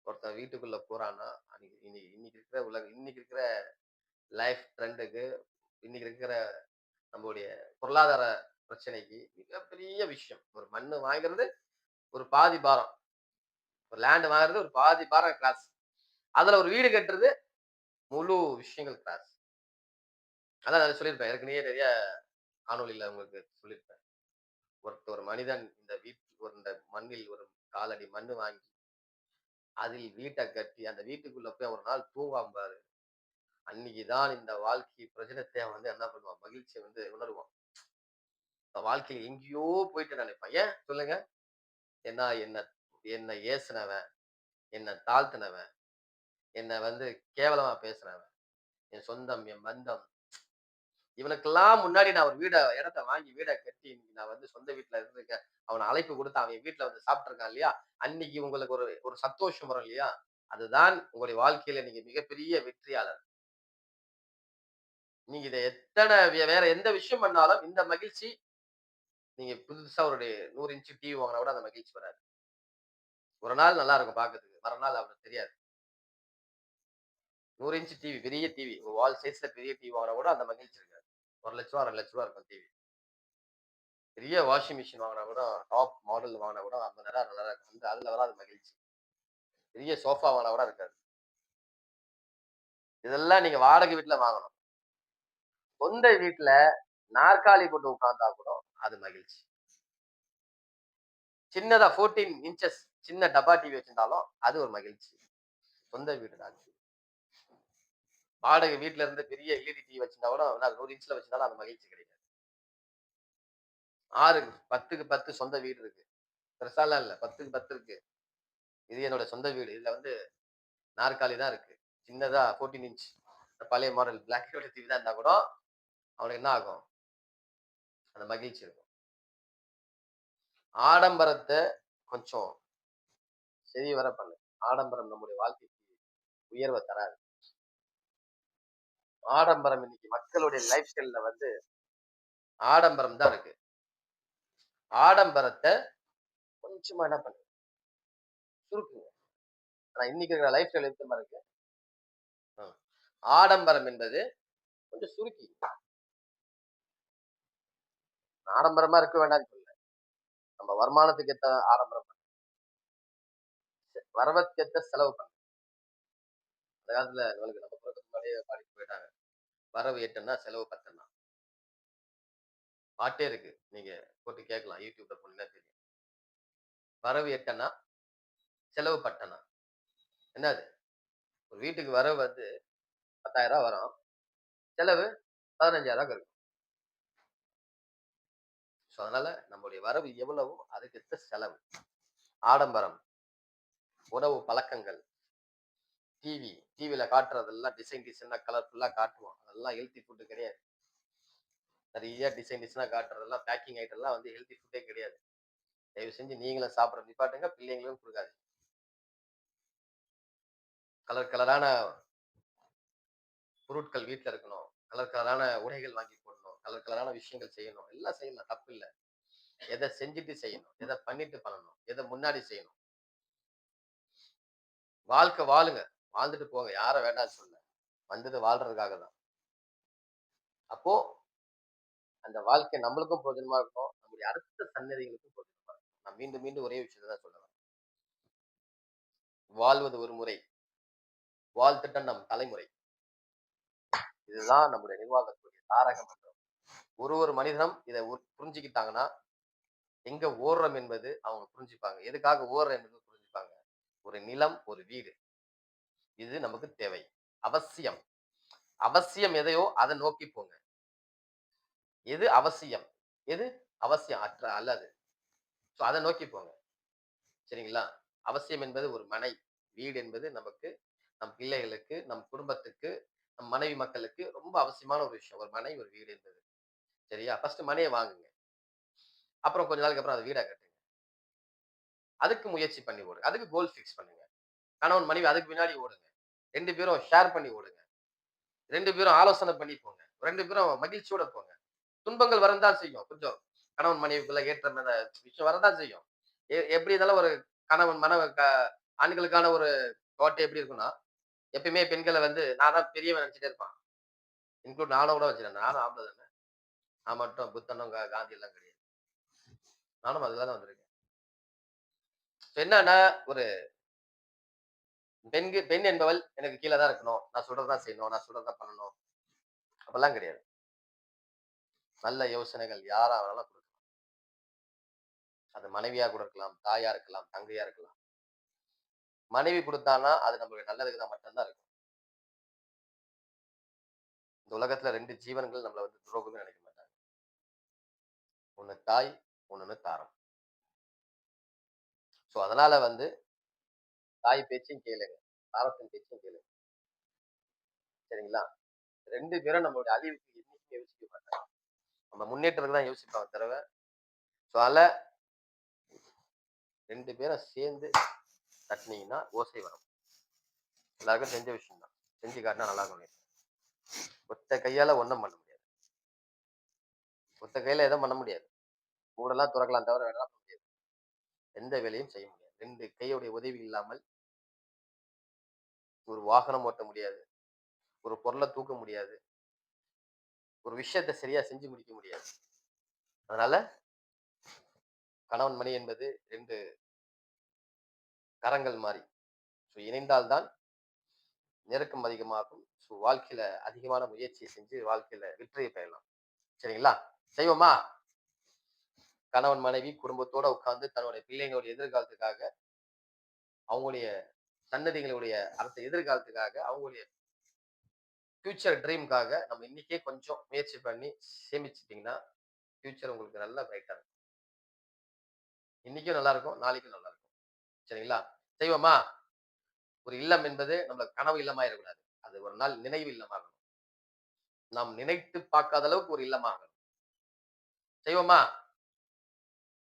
ஒருத்தன் வீட்டுக்குள்ள போறான்னா, அன்னைக்கு இன்னைக்கு இன்னைக்கு இருக்கிற இன்னைக்கு இருக்கிற லைஃப் ட்ரெண்டுக்கு, இன்னைக்கு இருக்கிற நம்முடைய பொருளாதார பிரச்சனைக்கு மிகப்பெரிய விஷயம். ஒரு மண்ணு வாங்குறது ஒரு பாதி பாரம். ஒரு லேண்ட் வாங்குறது ஒரு பாதி பாரம் கிராஸ். அதுல ஒரு வீடு கட்டுறது முழு விஷயங்கள் கிராஸ். அதான் நான் சொல்லியிருப்பேன். ஏற்கனவே நிறைய காணொளியில உங்களுக்கு சொல்லியிருப்பேன். ஒரு மனிதன் இந்த இந்த மண்ணில் ஒரு காலடி மண்ணு வாங்கி, அதில் வீட்ட கட்டி, அந்த வீட்டுக்குள்ள போய் ஒரு நாள் தூங்குவான் பாரு. அன்னைக்கு தான் இந்த வாழ்க்கை பிரஜனத்த வந்து என்ன பண்ணுவான்? மகிழ்ச்சிய வந்து உணருவான். வாழ்க்கையில எங்கேயோ போயிட்டு நினைப்பான். ஏன் சொல்லுங்க? ஏன்னா என்ன என்ன ஏசுனவன், என்ன தாழ்த்தினவன், என்ன வந்து கேவலமா பேசுனவன், என் சொந்தம், என் பந்தம், இவனுக்கெல்லாம் முன்னாடி நான் ஒரு இடத்த வாங்கி வீட கட்டி இன்னைக்கு நான் வந்து சொந்த வீட்டுல இருந்திருக்கேன். அவன அழைப்பு குடுத்து அவன் என் வீட்டுல வந்து சாப்பிட்டுருக்கான் இல்லையா? அன்னைக்கு உங்களுக்கு ஒரு ஒரு சந்தோஷம் வரும் இல்லையா? அதுதான் உங்களுடைய வாழ்க்கையில நீங்க மிகப்பெரிய வெற்றியாளர். நீங்க இத எத்தன வேற எந்த விஷயம் பண்ணாலும் இந்த மகிழ்ச்சி நீங்க புதுசா ஒரு 100 இன்ச் டிவி வாங்குனா கூட அந்த மகிழ்ச்சி வராது. ஒரு நாள் நல்லா இருக்கும் பார்க்கறதுக்கு. மறுநாள் அவ்வளவு தெரியாது. 100 இன்ச் டிவி பெரிய டிவி. ஒரு வால் சைஸ்ல பெரிய டிவி வாங்குனா கூட அந்த மகிழ்ச்சி இருக்காது. ரூ. 1,00,000 2,00,000 இருக்கும் டிவி. பெரிய வாஷிங் மிஷின் வாங்குனா கூட டாப் மாடல் வாங்குனா கூட 50,000 60,000 இருக்கும். அதுல வராது மகிழ்ச்சி. பெரிய சோஃபா வாங்குனா கூட இருக்காது. இதெல்லாம் நீங்க வாடகை வீட்ல வாங்கணும். சொந்த வீட்ல நாற்காலி போட்டு உட்கார்ந்தா கூட அது மகிழ்ச்சி. சின்னதா 14 இன்ச்சஸ் சின்ன டப்பா டிவி வச்சிருந்தாலும் அது ஒரு மகிழ்ச்சி. சொந்த வீடு தான். வாடகை வீட்ல இருந்து பெரிய எல்இடி டிவி வச்சிருந்தா கூட 100 இன்ச்ல வச்சிருந்தாலும் அந்த மகிழ்ச்சி கிடைக்காது. 6 10க்கு 10 சொந்த வீடு இருக்கு. பெருசாலாம் இல்ல. 10க்கு 10 இருக்கு. இது என்னோட சொந்த வீடு. இதுல வந்து நாற்காலி தான் இருக்கு. சின்னதா 14 இன்ச் பழைய model black and white TV தான் இருந்தா கூட அவனுக்கு என்ன ஆகும்? அந்த மகிழ்ச்சி இருக்கும். ஆடம்பரத்த கொஞ்சம் சரிவர பண்ணு. ஆடம்பரம் நம்முடைய வாழ்க்கைக்கு உயர்வ தராது. ஆடம்பரம் இன்னைக்கு மக்களுடைய லைஃப் ஸ்டைல்ல வந்து ஆடம்பரம் தான் இருக்கு. ஆடம்பரத்த கொஞ்சமா என்ன பண்ணுங்க? சுருக்குங்க. ஆனா இன்னைக்கு இருக்கிற லைஃப் ஸ்டைல் எப்டி தெரியுமா இருக்கு? அ. ஆடம்பரம் என்பது கொஞ்சம் சுருக்கி. ஆடம்பரமா இருக்க வேண்டாம்னு சொல்லல. நம்ம வருமானத்துக்கு ஏத்த ஆடம்பரம் பண்ணு. வரவுக்கேத்த செலவு பண்ணு. அந்த காலத்துல நம்மளுக்கு நம்ம பொறக்கறதுக்கு முன்னாடியே பாடிட்டு போயிட்டாங்க. வரவு எட்டனா, செலவு பத்தனா. பாட்டே இருக்கு. நீங்க போட்டு கேட்கலாம். YouTubeல போனீங்கன்னா தெரியும். வரவு எட்டனா, செலவு பத்தனா. என்னது? ஒரு வீட்டுக்கு வரவு வந்து ரூ. 10,000 வரும். செலவு ரூ. 15,000 இருக்கும். சோ அதனால நம்முடைய வரவு எவ்வளவோ அதுக்கேத்த செலவு. ஆடம்பரம், உணவு பழக்கங்கள், டிவில காட்டுறதெல்லாம் டிசைனா கலர்ஃபுல்லா காட்டுவோம். அதெல்லாம் ஹெல்த்தி ஃபுட் கிடையாது. நெறைய டிசைனா காட்டுறதெல்லாம் பேக்கிங் ஐட்டம்லாம் வந்து ஹெல்த்தி ஃபுட்டே கிடையாது. தயவு செஞ்சு நீங்களும் சாப்பிட நிப்பாட்டுங்க. பிள்ளைங்களுக்கும் குடுக்காதீங்க. கலர் கலரான பொருட்கள் வீட்ல இருக்கணும். கலர் கலரான உடைகள் வாங்கி போடணும். கலர் கலரான விஷயங்கள் செய்யணும். எல்லாம் செய்யலாம். தப்பில்ல. எத செஞ்சுட்டு செய்யணும். எத பண்ணிட்டு பண்ணணும். எத முன்னாடி செய்யணும். வாழ்க்கை வாழுங்க. வாழ்ந்துட்டு போங்க. யார வேண்டாம்னு சொல்லல. வந்தது வாழ்றதுக்காக தான். அப்போ அந்த வாழ்க்கை நம்மளுக்கும் பிரயோஜனமா இருக்கணும். நம்முடைய அடுத்த சன்னதிகளுக்கும் பிரயோஜனமா இருக்கும். நான் மீண்டும் மீண்டும் ஒரே விஷயத்த தான் சொல்ல வரேன். வாழ்வது ஒரு முறை. வாழ்த்திட்ட நம் தலைமுறை. இதுதான் நம்முடைய நிர்வாகத்துடைய தாரக மந்திரம். ஒரு மனிதனும் இத புரிஞ்சுக்கிட்டாங்கன்னா, எங்க ஓடுறோம் என்பது அவங்க புரிஞ்சுப்பாங்க. எதுக்காக ஓடுறோம் என்பது புரிஞ்சுப்பாங்க. ஒரு நிலம், ஒரு வீடு. இது நமக்கு தேவை. அவசியம். அவசியம் எதையோ அத நோக்கி போங்க. எது அவசியம்? எது அவசியம் அல்லது. சோ அத நோக்கி போங்க. சரிங்களா? அவசியம் என்பது ஒரு மனை. வீடு என்பது நமக்கு, நம் பிள்ளைகளுக்கு, நம் குடும்பத்துக்கு, நம் மனைவி மக்களுக்கு ரொம்ப அவசியமான ஒரு விஷயம். ஒரு மனை, ஒரு வீடு என்பது. சரியா? ஃபர்ஸ்ட் மனைய வாங்குங்க. அப்புறம் கொஞ்ச நாளுக்கு அப்புறம் அத வீடா கட்டுங்க. அதுக்கு முயற்சி பண்ணி ஓடுங்க. அதுக்கு கோல் ஃபிக்ஸ் பண்ணுங்க. கணவன், மனைவி அதுக்கு பின்னாடி ஓடுங்க. 2 பேரும் ஷேர் பண்ணி ஓடுங்க. 2 பேரும் ஆலோசனை பண்ணி போங்க. 2 பேரும் மகிழ்ச்சியோட போங்க. துன்பங்கள் வரத்தான் செய்யும். கொஞ்சம் கணவன் மனைவிக்குள்ள ஏற்றம் விஷயம் வரத்தான் செய்யும். எப்படி இருந்தாலும் ஒரு கணவன் ஆண்களுக்கான ஒரு கோட்டை எப்படி இருக்கும்னா, எப்பயுமே பெண்கள வந்து நான் தான் பெரியவன் நெனச்சுட்டே இருப்பான். இன்க்ளூட் நானும் கூட வச்சுக்கிறேன். நானும் ஆம்பள தானே. நான் மட்டும் புத்தனும், காந்தி எல்லாம் கிடையாது. நானும் அதுல தான் வந்திருக்கேன். என்னன்னா, ஒரு பெண் என்பவள் எனக்கு கீழ தான் இருக்கணும். நான் சொல்றத தான் செய்யணும். நான் சொல்றத தான் பண்ணணும். அப்பல்லாம் கிடையாது. நல்ல யோசனைகள் யாரா வேணாலும் குடுக்கலாம். அது மனைவியா கூட இருக்கலாம், தாயா இருக்கலாம், தங்கையா இருக்கலாம். மனைவி குடுத்தான்னா, அது நம்மளுடைய நல்லதுக்கு தான் மட்டும் தான் இருக்கும். இந்த உலகத்துல 2 ஜீவன்கள் நம்மள வந்து துரோகம்னு நெனைக்க மாட்டாங்க. ஒண்ணு தாய், இன்னொன்னு தாரம். சோ அதனால வந்து தாய் பேச்சையும் கேளுங்க. தாரத்தின் பேச்சையும் கேளுங்க. சரிங்களா? 2 பேரும் நம்மளுடைய அழிவுக்கு என்னைக்குமே யோசிக்க மாட்டாங்க. நம்ம முன்னேற்றத்துக்கு தான் யோசிப்பாங்க தவிர, சோ அதனால 2 பேரும் சேர்ந்து தட்டுனீங்கன்னா ஓசை வரும். எல்லாருக்கும் தெரிஞ்ச விஷயம் தான். செஞ்சு காட்டுனா நல்லா இருக்கும். ஒத்த கையால ஒண்ணும் பண்ண முடியாது. ஒத்த கையில எதுவும் பண்ண முடியாது. கூடலாம் துறக்கலாம் தவிர வேற எதுவும் பண்ண முடியாது. எந்த வேலையும் செய்ய முடியாது. 2 கையுடைய உதவி இல்லாமல் ஒரு வாகனம் ஓட்ட முடியாது. ஒரு பொருள தூக்க முடியாது. ஒரு விஷயத்த சரியா செஞ்சு முடிக்க முடியாது. அதனால கணவன், மனைவி என்பது 2 கரங்கள் மாரி. ஸோ இணைந்தால் தான் நெருக்கம் அதிகமாகும். ஸோ வாழ்க்கையில அதிகமான முயற்சி செஞ்சு வாழ்க்கையில வெற்றியை பெறலாம். சரிங்களா? செய்வோமா? கணவன், மனைவி குடும்பத்தோட உட்கார்ந்து தன்னுடைய பிள்ளைங்களுடைய எதிர்காலத்துக்காக, அவங்களுடைய சன்னதிகளுடைய அடுத்த எதிர்காலத்துக்காக, அவங்களுடைய ஃபியூச்சர் ட்ரீம்க்காக நம்ம இன்னைக்கே கொஞ்சம் முயற்சி பண்ணி சேமிச்சுட்டீங்கன்னா, ஃபியூச்சர் உங்களுக்கு நல்லா பிரைட்டா இருக்கும். இன்னைக்கும் நல்லா இருக்கும், நாளைக்கும் நல்லா இருக்கும். சரிங்களா? செய்வோமா? ஒரு இல்லம் என்பது நம்ம கனவு இல்லமா இருக்கக்கூடாது. அது ஒரு நாள் நினைவு இல்லமாகணும். நாம் நினைத்து பார்க்காத அளவுக்கு ஒரு இல்லமாகணும். செய்வோமா?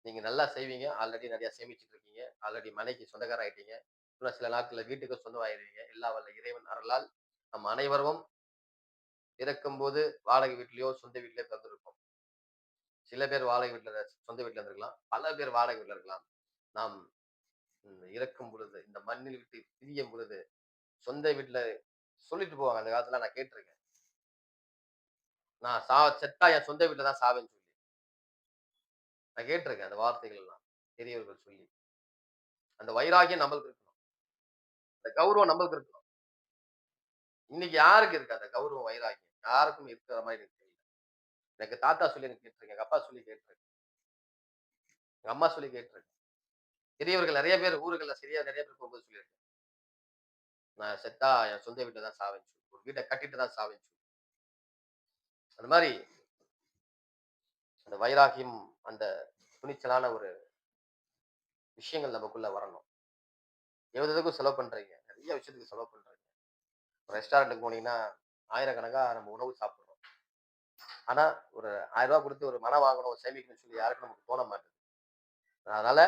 நீங்க நல்லா செய்வீங்க. ஆல்ரெடி நெறைய சேமிச்சுட்டு இருக்கீங்க. ஆல்ரெடி மனைக்கு சொந்தக்காரர் ஆயிட்டீங்க. இன்னும் சில நாட்கள்ல வீட்டுக்கு சொந்தமாயிருவீங்க. எல்லாம் வல்ல இறைவன் அருளால் நம் அனைவரும் இறக்கும்போது வாடகை வீட்லயோ, சொந்த வீட்லயோ பிறந்திருப்போம். சில பேர் வாடகை வீட்ல சொந்த வீட்ல இருந்திருக்கலாம். பல பேர் வாடகை வீட்ல இருக்கலாம். நாம் இறக்கும் பொழுது, இந்த மண்ணில் விட்டு பிரியும் பொழுது, சொந்த வீட்ல சொல்லிட்டு போவாங்க. அந்த காலத்துல நான் கேட்டுருக்கேன். நான் செத்தா என் சொந்த வீட்ல தான் சாவேன்னு சொல்லி. நான் கேட்டுருக்கேன் அந்த வார்த்தைகள் எல்லாம். பெரியவர்கள் சொல்லி. அந்த வைராக்கியம் நம்மளுக்கு இருக்கணும். அந்த கௌரவம் நம்மளுக்கு இருக்கணும். இன்னைக்கு யாருக்கு இருக்கு அந்த கௌரவம், வைராக்கியம்? யாருக்கும் இருக்கிற மாரி எனக்கு தெரியல. எனக்கு தாத்தா சொல்லி எனக்கு கேட்டுருக்கேன். எங்க அப்பா சொல்லி கேட்டுருக்கேன். எங்க அம்மா சொல்லி கேட்டுருக்கேன். பெரியவர்கள் நெறைய பேர் ஊர்கள்ல சரியா நெறைய பேர் போகும்போது சொல்லியிருக்கேன். நான் செத்தா என் சொந்த வீட்ல தான் சாவேன்னு சொல்லி. ஒரு வீட்ட கட்டிட்டு தான் சாவேன்னு சொல்லி. அந்த மாரி அந்த வைராக்கியம், அந்த துணிச்சலான ஒரு விஷயங்கள் நமக்குள்ள வரணும். எதுக்கும் செலவு பண்றீங்க. நெறைய விஷயத்துக்கு செலவு பண்றீங்க. ரெஸ்டாரண்ட்க்கு போனீங்கன்னா, ஆயிரக்கணக்கா நம்ம உணவு சாப்பிடுறோம். ஆனா, ஒரு ரூ. 1000 குடுத்து ஒரு மனம் வாங்கணும், சேமிக்கணும்னு சொல்லி யாருக்கும் நமக்கு தோண மாட்டேங்குது. அதனால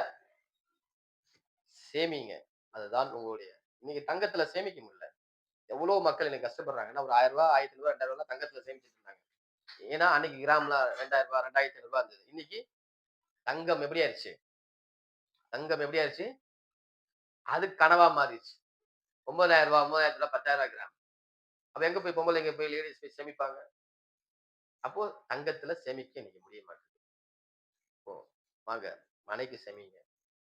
சேமிங்க. அதுதான் உங்களுடைய இன்னைக்கு தங்கத்துல சேமிக்க முடியல. எவ்வளோ மக்கள் இன்னைக்கு கஷ்டப்படுறாங்கன்னா, ஒரு ரூ. 1000 ரூ. 1500 ரூ. 2000 தங்கத்துல சேமிச்சுட்டு இருந்தாங்க. ஏன்னா, அன்னைக்கு கிராம்ல ரூ. 2000 ரூ. 2500 இருந்தது. இன்னைக்கு தங்கம் எப்படி ஆயிருச்சு? தங்கம் எப்படி ஆயிருச்சு? அது கனவா மாறிருச்சு. ரூ. 9000 ரூ. 3000 10,000 கிராம். அப்ப எங்க போய் பொம்பளைங்க போய் லேடீஸ் போய் சேமிப்பாங்க? அப்போ தங்கத்துல சேமிக்க இன்னைக்கு முடிய மாட்டேங்குது. இப்போ வாங்க, மனைக்கு சேமிங்க.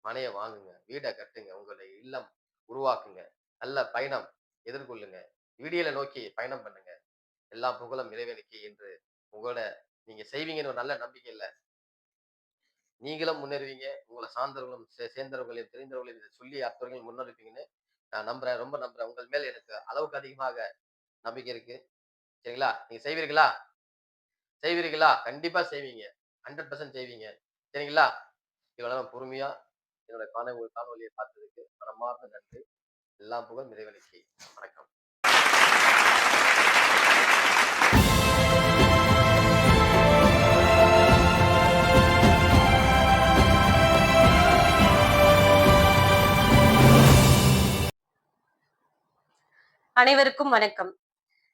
மனைய வாங்குங்க. வீட கட்டுங்க. உங்களுடைய இல்லம் உருவாக்குங்க. நல்ல பயணம் எதிர்கொள்ளுங்க. விடியல நோக்கி பயணம் பண்ணுங்க. எல்லா புகழும் இறைவனுக்கே என்று உங்களோட நீங்க செய்வீங்கன்னு ஒரு நல்ல நம்பிக்கையில நீங்களும் முன்னேறுவீங்க. உங்கள சார்ந்தவர்களும் சேர்ந்தவர்களையும், தெரிந்தவர்களையும் இத சொல்லி அடுத்தவர்கள் முன்னெடுப்பீங்கன்னு நான் நம்புறேன். ரொம்ப நம்புறேன். உங்கள் மேல் எனக்கு அளவுக்கு அதிகமாக நம்பிக்கை இருக்கு. சரிங்களா? நீங்க செய்வீர்களா? செய்வீர்களா? கண்டிப்பா செய்வீங்க. 100% செய்வீங்க. சரிங்களா? இவ்வளவு நேரம் பொறுமையா என்னோட காணொளிய பார்த்ததுக்கு மனமார்ந்த நன்றி. எல்லாம் புகழும் இறைவனுக்கே. வணக்கம். அனைவருக்கும் வணக்கம்.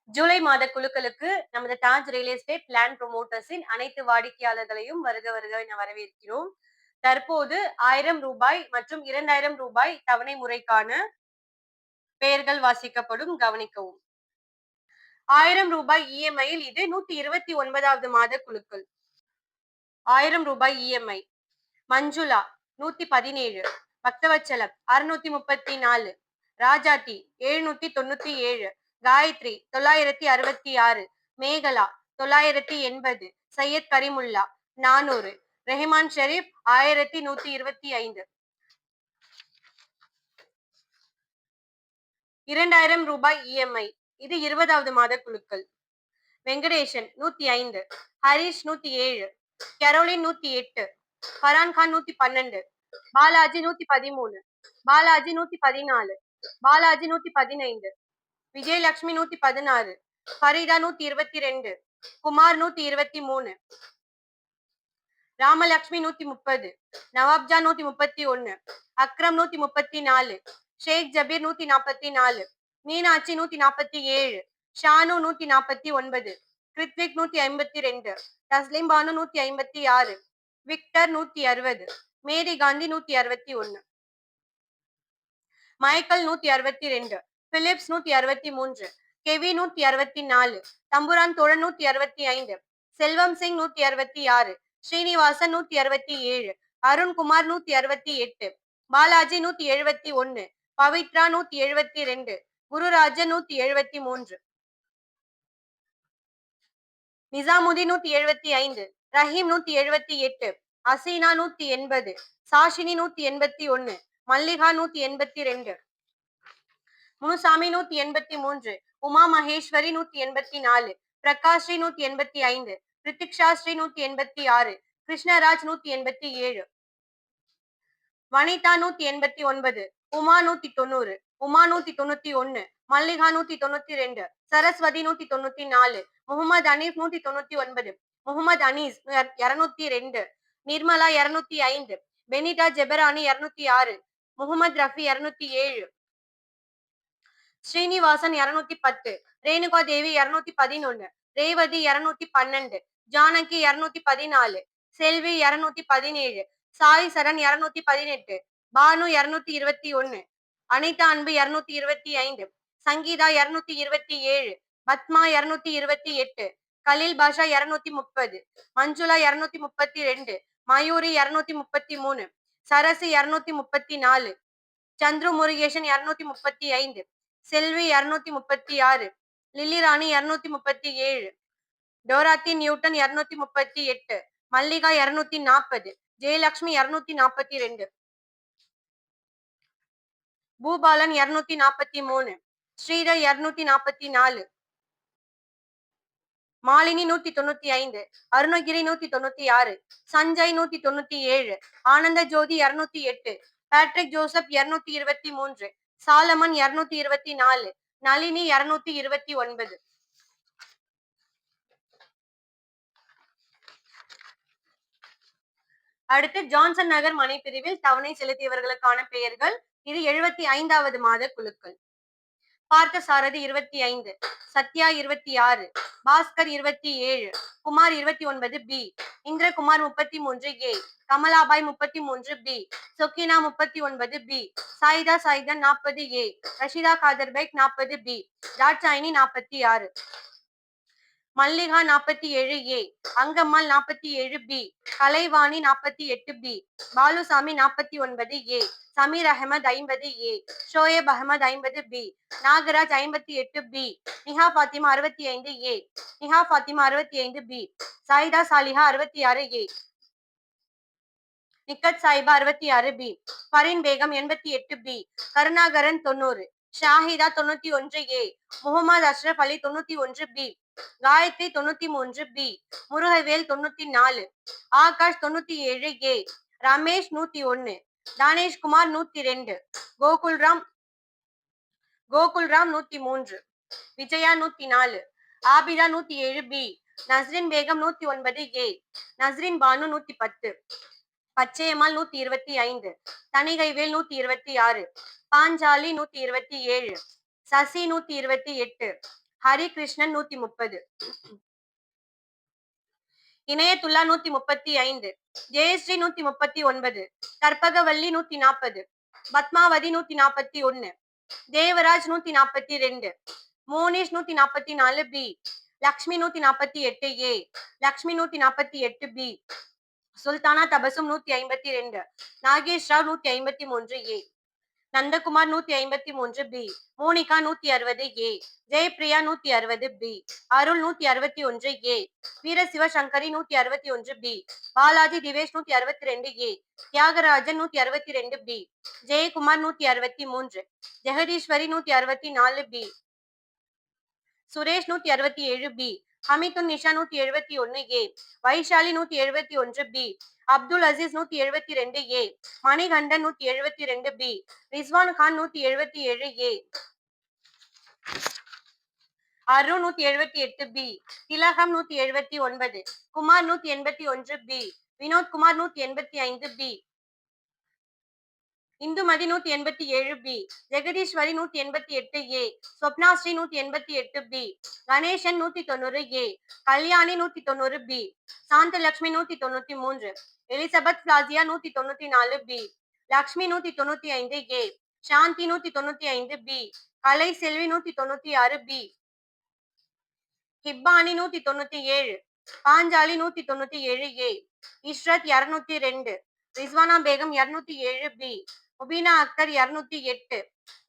ஜூலை மாத குழுக்களுக்கு நமது தாஜ் ரியல் எஸ்டேட் பிளான் ப்ரொமோட்டர்ஸின் அனைத்து வாடிக்கையாளர்களையும் வருக வருக என வரவேற்கிறோம். தற்போது ரூபாய் 1000 மற்றும் 2000 ரூபாய் தவணை முறைக்கான பெயர்கள் வாசிக்கப்படும். கவனிக்கவும். ரூபாய் இஎம்ஐயில் இது 129வது மாத குழுக்கள். ரூபாய் இஎம்ஐ மஞ்சுளா 117, பக்தவச்சலம் 634, ராஜாத்தி 797, காயத்ரி 966, மேகலா 980, சையத் கரிமுல்லா 400, ரெஹமான் ஷெரீப் 1125. 2000 ரூபாய் இஎம்ஐ இது 20வது மாத குழுக்கள். வெங்கடேஷன் 105, ஹரிஷ் 107, கரோலின் 108, ஃபரான் கான் 112, பாலாஜி 113, பாலாஜி 114, பாலாஜி 115, விஜயலட்சுமி 116, ஃபரீதா 122, குமார் 123, ராமலட்சுமி 130, நவாப்ஜா 131, அக்ரம் 134, ஷேக் ஜபீர் 144, மீனாட்சி 147, ஷானு 149, கிருத்விக் 152, தஸ்லிம் பானு 156, விக்டர் 160, மேரி காந்தி 161, மைக்கேல் 162, பிலிப்ஸ் 163, கெவி 164, தம்புரான் தோழன் 165, செல்வம் சிங் 166, ஸ்ரீனிவாசன் 167, அருண்குமார் 168, பாலாஜி 171, பவித்ரா 172, குருராஜன் 173, நிசாமுதீன் 175, ரஹீம் 178, அசீனா 180, சாஷினி 181, மல்லிகா 182, முனுசாமி 183, உமா மகேஸ்வரி 184, பிரகாஷ்ஸ்ரீ 185, ரித்திக்ஷா ஸ்ரீ 186, கிருஷ்ணராஜ் 187, வனிதா 189, உமா 190, உமா 191, மல்லிகா 192, சரஸ்வதி 194, முகமது அனீஸ் 199, முகமது அனீஸ் 202, நிர்மலா 205, பெனிடா ஜெபரானி 206, முகமது ரஃபி 207, ஸ்ரீனிவாசன் 210, ரேணுகா தேவி 211, ரேவதி 212, ஜானகி 214, செல்வி 217, சாய் சரண் 218, பானு 221, அனிதா அன்பு 225, சங்கீதா 227, பத்மா 228, கலீல் பாஷா 230, மஞ்சுளா 232, மயூரி 233, சரசு 234, சந்துரு முருகேசன் 235, செல்வி 236, லில்லி ராணி 237, டோராத்தி நியூட்டன் 238, மல்லிகா 240, ஜெயலட்சுமி 242, பூபாலன் 243, ஸ்ரீதர் 244, மாலினி 195, அருணகிரி 196, சஞ்சய் 197, ஆனந்த ஜோதி 208, பேட்ரிக் ஜோசப் 223, சாலமன் 224, நளினி 229. அடுத்து ஜான்சன் நகர் மனை பிரிவில் தவணை செலுத்தியவர்களுக்கான பெயர்கள். இது 75வது மாத குழுக்கள். Parthasarathy 25, Sathya 26, Bhaskar 27, Kumar 29 B, Indrakumar 33 A, Kamalabai 33 B, சொக்கினா 39 B, Sayida சாயிதன் 40 A, Rashida காதர்பேக் 40 B, Dakshayani 46, Mallika 47 A, Angammal 47 B, Kalaivani 48 B, Balusamy 49 A, Sameer Ahmed 50 A, Shoaib Ahmed 50 B, Nagaraj 58 B, Niha Fathima 65 A, Niha Fathima 65 B, Sayida Saliha 66 A, Nikhat சாயிபா 66 B, Parin Begum 88 B, Karunakaran 90, Shahida 91 A, Mohammed Ashraf Ali 91 B, Gayathri 93 B, Murugavel 94, Akash 97 A, Ramesh 101, Thaneshkumar 102, Gokulram 103, Vijaya 104, Abitha 107 B, Nasrin Begum 109 A, Nasrin Banu 110, Pachaiyammal 125, Thanigaivel 126, Panchali 127, Sasi 128, Harikrishnan 130, Inayathulla 135, Jayashree 139, Karpagavalli 140, Padmavathi 141, Devaraj 142, Monish 144 B, Lakshmi 148 A, Lakshmi 148 B, Sultana Tabassum 152, Nagesh Rao 153 A, Nandakumar 153 B, Monika 160 A, Jayapriya 160 B, Arul 161 A, Veerasivasankari 161 B, Balaji Thivesh 162 A, Thiyagarajan 162 B, Jayakumar 163, Jagadeeswari 164 B, Suresh 167 B, Hamidun Nisha 171 A, Vaishali 171 B, Abdul Aziz 172 A, Manikandan 172 B, Rizwan Khan 177 A, Arun 178 B, Thilagam 179, Kumar 181 B, Vinothkumar 185 B, Indumathi 187 B, Jagadeeswari 188 A, Swapnasri 188 B, Ganesan 190 A, Kalyani 190 B, Santhalakshmi 193, Elizabeth Blasia 194 B, Lakshmi 195 A, Shanthi 195 B, Kalai Selvi 196 B, Hippani 197, Panchali 197 A, Ishrat 202, Rizwana Begum 207 B, Mubeena Akhtar 208,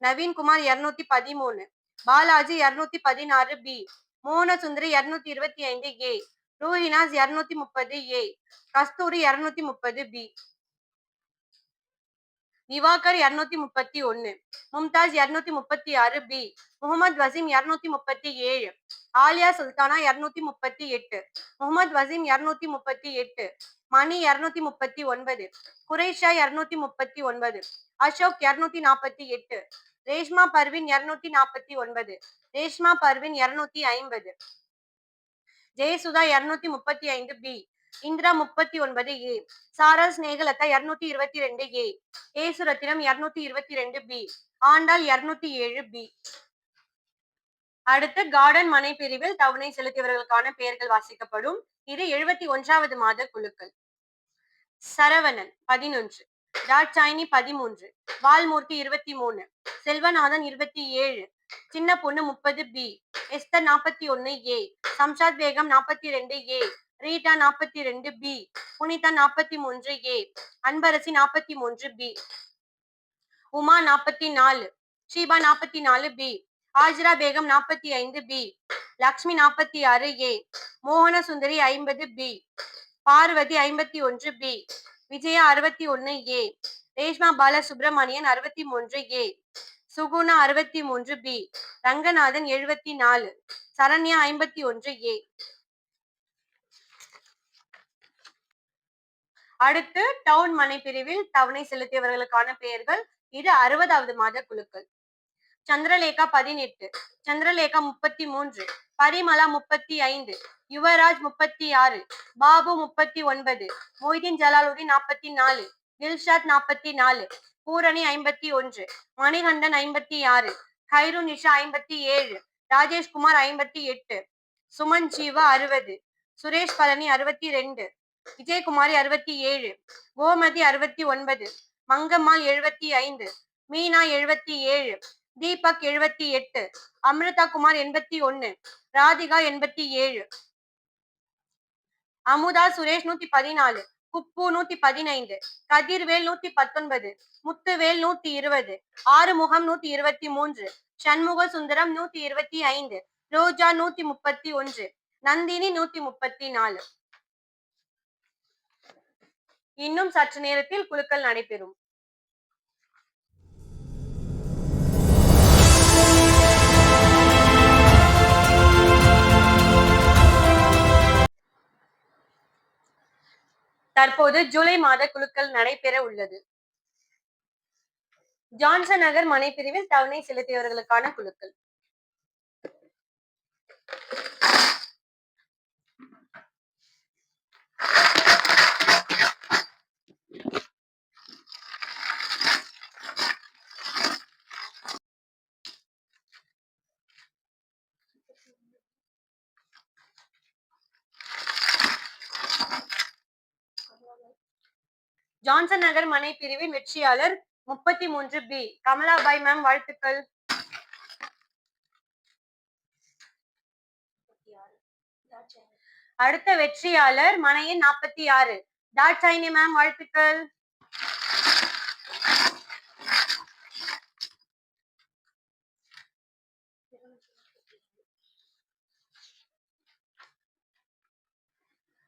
Naveen Kumar 213, Balaji 216 B, மோகன Sundari 225 A, Ruhinas 230 A, Kasthuri 230 B, Diwakar 231, Mumtaj 236 B, Mohammed Waseem 237, Aliya Sultana 238, Mohammed Wasim 238, money 239, குரேஷா 239, Ashok 248, Reshma Parveen 249, Reshma Parveen 250, Jayasudha 235 B, Indira 39 ஏ, சாரல் ஸ்நேகலதா 222 ஏ, ஏசுரத்தினம் 222 B, Andal 207 B. அடுத்து garden மனை பிரிவில் தவணை செலுத்தியவர்களுக்கான பெயர்கள் வாசிக்கப்படும். இது 71வது மாத குழுக்கள். Saravanan 11, Dakshayani 13, வால்மூர்த்தி 23, Selvanathan 27, Chinna Ponnu 30 B, Esther 41 A, Shamshad Begum 42 A, Reeta 42 B, Punitha 43 A, Anbarasi 43 B, Uma 44, Sheeba 44 B, Ajra Begum 45 B, Lakshmi 46 A, மோகன Sundari 50 B, Parvathi 51 B, Vijaya 61 A, Reshma Balasubramanian 63 A, Suguna 63 B, Ranganathan 74, Saranya 51 A. அடுத்து டவுன் மனை பிரிவில் தவணை செலுத்தியவர்களுக்கான பெயர்கள். இது 60வது மாத குழுக்கள். சந்திரலேகா 18, சந்திரலேகா 33, பரிமலா 35, யுவராஜ் 36, பாபு 39, மொய்தீன் ஜலாலுதீன் 44, தில்ஷாத் 44, பூரணி 51, மணிகண்டன் 56, கைரு நிஷா 57, ராஜேஷ்குமார் 58, சுமன் ஜீவா 60, சுரேஷ் பழனி 62, விஜயகுமாரி 67, கோமதி 69, மங்கம்மாள் 75, மீனா 77, தீபக் 78, அமிர்தா குமார் 81, ராதிகா 87, அமுதா சுரேஷ் 114, குப்பு 115, கதிர்வேல் 119, முத்துவேல் 120, ஆறுமுகம் 123, சண்முக சுந்தரம் 125, ரோஜா 131, நந்தினி 134. இன்னும் சற்று நேரத்தில் குலுக்கல் நடைபெறும். தற்போது ஜூலை மாத குலுக்கல் நடைபெற உள்ளது. ஜான்சன் நகர் மனை பிரிவில் தவணை செலுத்தியவர்களுக்கான குலுக்கல். ஜான்சன் நகர் மனை பிரிவின் வெற்றியாளர் 33 பி, கமலாபாய் மேம், வாழ்த்துக்கள். அடுத்த வெற்றியாளர் மனை எண் 46, தாட்சாயினி மேம், வாழ்த்துக்கள்.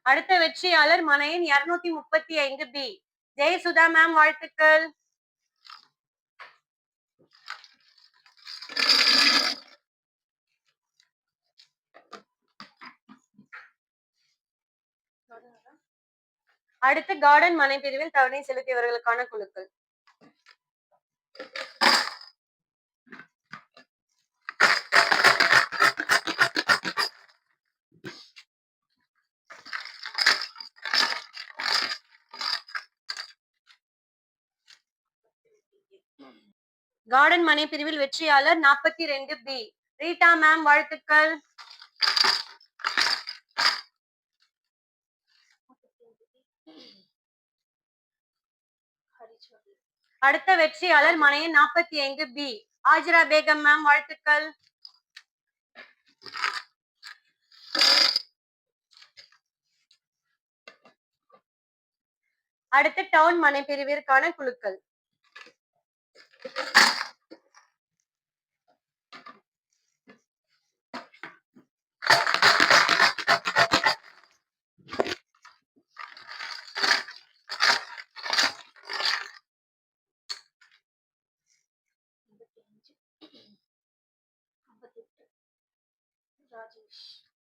அடுத்த வெற்றியாளர் மனை எண் 235 பி, ஜெயசுதா மேம், வாழ்த்துக்கள். அடுத்து கார்டன் மனை பிரிவில் தவணை செலுத்தியவர்களுக்கான குழுக்கள். கார்டன் மனை பிரிவில் வெற்றியாளர் 42B ரீட்டா மேம், வாழ்த்துக்கள். அடுத்த வெற்றியாளர் மனை எண் 45B ஆஜிரா பேகம் மேம், வாழ்த்துக்கள். அடுத்து டவுன் மனை பிரிவிற்கான குழுக்கள்.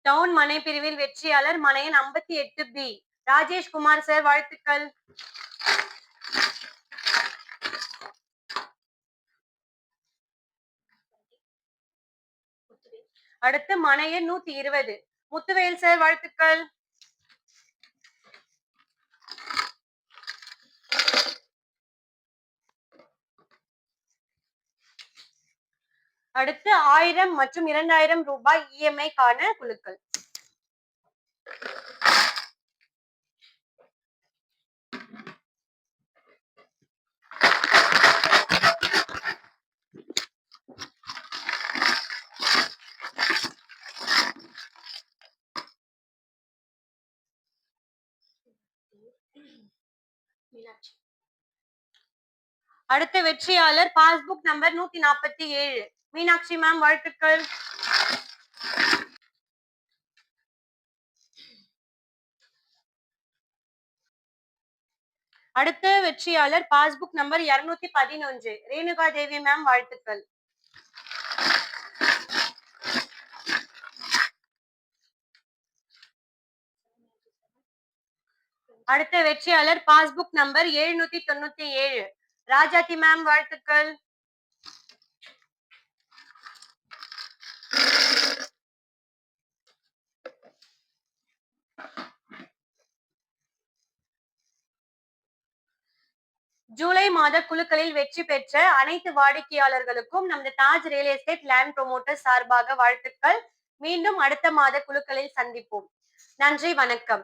டவுன் மனை பிரிவில் வெற்றியாளர் மனை எண் 58B ராஜேஷ் குமார் சார், வாழ்த்துக்கள். அடுத்து மனை எண் 120 முத்துவேல் சார், வாழ்த்துக்கள். அடுத்து 1000 மற்றும் 2000 ரூபாய் EMI கான குழுக்கள். அடுத்த வெற்றியாளர் பாஸ்புக் நம்பர் 147 மீனாட்சி மேம், வாழ்த்துக்கள். அடுத்த வெற்றியாளர் பாஸ்புக் நம்பர் 211 ரேணுகா தேவி மேம், வாழ்த்துக்கள். அடுத்த வெற்றியாளர் பாஸ்புக் நம்பர் 797 ராஜாத்தி மேம், வாழ்த்துக்கள். ஜூலை மாத குழுக்களில் வெற்றி பெற்ற அனைத்து வாடிக்கையாளர்களுக்கும் நமது Taj real estate land promoter சார்பாக வாழ்த்துக்கள். மீண்டும் அடுத்த மாத குழுக்களில் சந்திப்போம். நன்றி, வணக்கம்.